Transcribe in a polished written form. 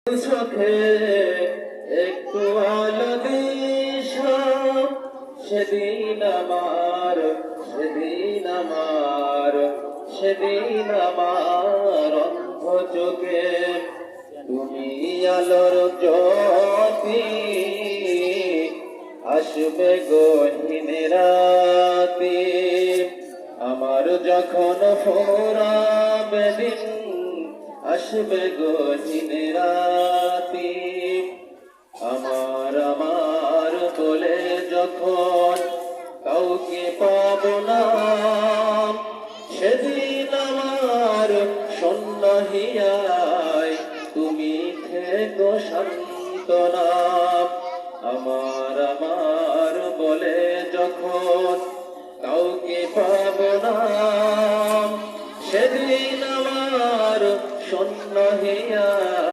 চোখে একটু আলো দিস, সেদিন আমার সেদিন আমার সেদিন আমার অন্ধ চোখে তুমি আলোর জ্যোতি আসবে গহীন রাতে। আমার যখন ফুরাবে দিন আসবে গহীন রাতে। আমার আমার বলে যখন কাউকে পাব না, সেদিন আমার শূন্য হিয়ায় তুমি থেকো সান্ত্বনা। আমার আমার বলে যখন কাউকে পাব না,